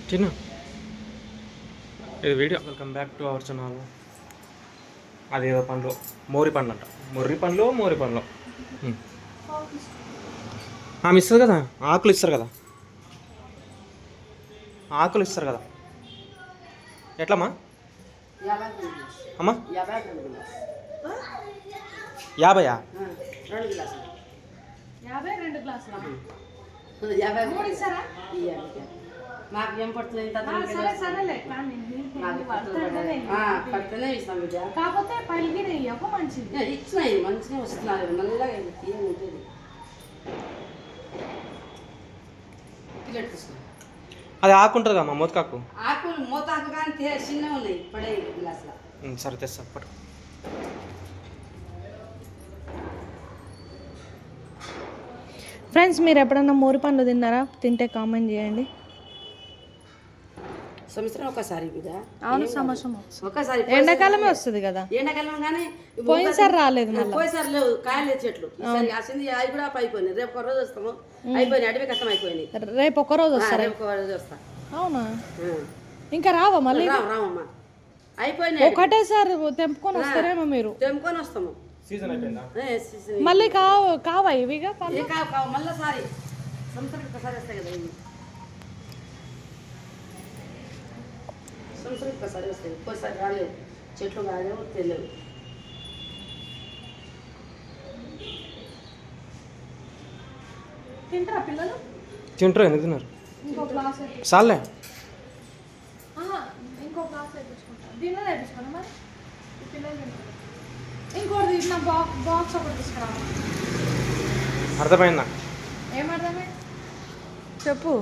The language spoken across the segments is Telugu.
చిన్న ఇది video. Welcome back to our channel. అదేదో పండ్లు, మోరి పండ్లు అంట. మోరి పండ్లు ఆమె ఇస్తుంది కదా, ఆకులు ఇస్తారు కదా, ఆకులు ఇస్తారు కదా. ఎట్లమ్మా అమ్మా? 50 మాకు ఏం పడుతుంది కాకపోతే ఇచ్చినాయి మంచిగా వస్తున్నారు నల్లగా ఏముంటుంది తీసుకో. అది ఆకుంటుంది కమ్మా, మోతకాకు. ఆకులు మోతాకు కానీ చిన్నగా ఉన్నాయి పడే గ్లాసులో. సరే తెస్తా పట్టు. ఫ్రెండ్స్, మీరు ఎప్పుడన్నా మోరి పండ్లు తిన్నారా? తింటే కామెంట్ చేయండి. సంవత్సరం ఒకసారి అవును, సంవత్సరం ఒకసారి ఎండాకాలమే వస్తుంది కదా. ఎండాకాలం కానీ పోయినసారి రాలేదు, పోయినసారి లేవు కాయలు చెట్లు. అసింది అవి కూడా అయిపోయినాయి. రేపు ఒక రోజు వస్తాము, అయిపోయినాయి. అడవి కష్టం అయిపోయినాయి. రేపు ఒక రోజు వస్తారు. రేపు ఒక రోజు వస్తా. అవునా? ఇంకా రావా మళ్ళీ? రావమ్మా, అయిపోయినాయి. ఒకటేసారి తెంపుకొని వస్తారేమో మీరు. తెంపుకొని వస్తాము. మళ్ళీ కావా ఇవిగా కావు మళ్ళీ సారి సంవత్సరం ఒకసారి వస్తాయి కదా. ఇవి సంవత్సరం ఒకసారి వస్తాయి. ఒక్కోసారి రాలేవు, చెట్లు కాలేవు, తెలియవు. తింటారా పిల్లలు? తింటారు, ఎందుకు తిన్నారు? ఇంకో గ్లాస్ సార్లే, ఇంకో గ్లాస్ వేయించుకుంటా. డిన్నర్ వేయించుకోండి మరి పిల్లలు తింటారు. ఇంకోటి నా బాక్స్ ఒకటి తీసుకురావాలి. అర్థమైందా? ఏమర్థమే చెప్పు.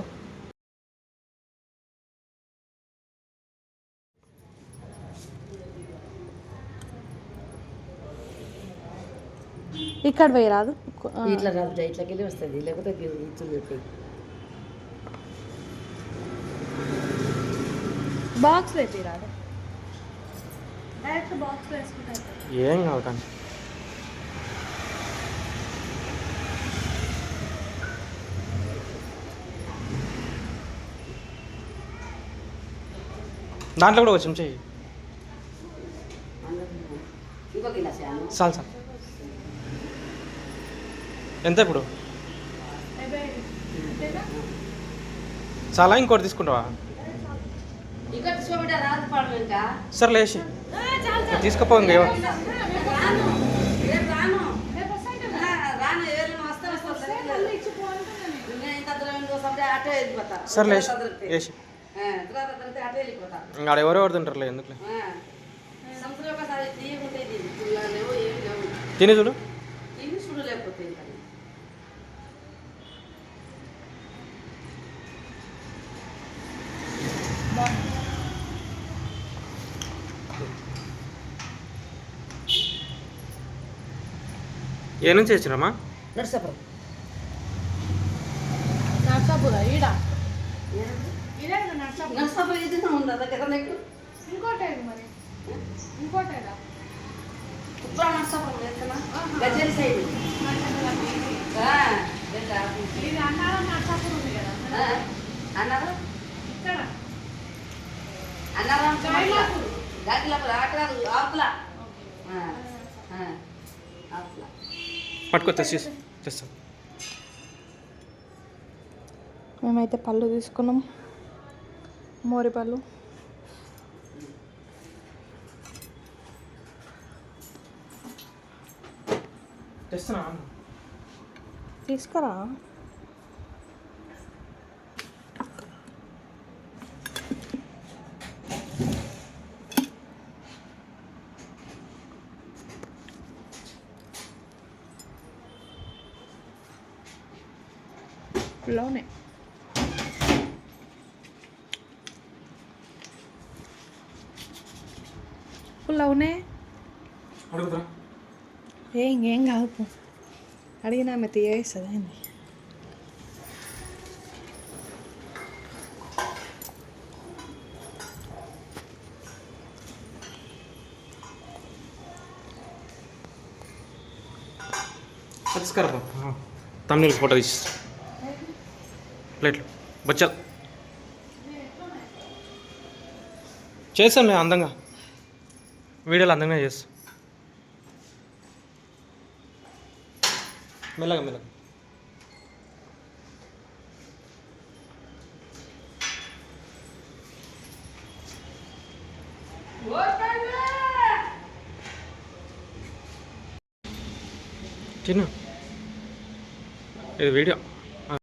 ఇక్కడ పోయి రాదు, ఇట్లా రాదు, ఇట్లకి వెళ్ళి వస్తుంది. లేకపోతే ఇచ్చులు చెప్పి బాక్స్ వేసి రాదు, డైరెక్ట్ బాక్స్ వేసుకుంటా. ఏం కాదు కానీ దాంట్లో కూడా కొంచెం చెయ్యి. ఇంకో గిలాస్ చాలు చాలు. ఎంత ఇప్పుడు? చాలా, ఇంకోటి తీసుకుంటావా? సరే లేచి తీసుకుపో. ఇంకా సరే లేచి వేసి ఇంకా ఎవరెవరు తింటారులే, ఎందుకులే. తిని చూడు. లేకపోతే ఏ నుంచి వచ్చినామా? నర్సాపురం. నర్సాపురం ఏదైనా ఉందా దగ్గర నీకు? ఇంకోటి మరి ఇంకోటి ఇప్పుడు నర్సాపురం వేస్తున్నా గజ్జరి సైడ్. ఇది అన్నారం నర్సాపురం ఉంది కదా. అన్నారు ఇక్కడ అన్నారం గాకిలాపురం అక్కడ ఆకుల ఆకుల పట్టుకో, తెస్తాం. మేమైతే పళ్ళు తీసుకున్నాం, మోరి పళ్ళు. తీసుకురా. లోనే పుల్లవునే ఇంకేం కాదు. అడిగినా ఆమె తీయేస్తుంది ఏంది. తమిళ ఫోటో తీసి ప్లేట్లు బచ్చల్ చేస్తాను నేను అందంగా, వీడియోలు అందంగా చేస్తా. మెల్లగా మెల్లగా. చిన్న ఇది వీడియో.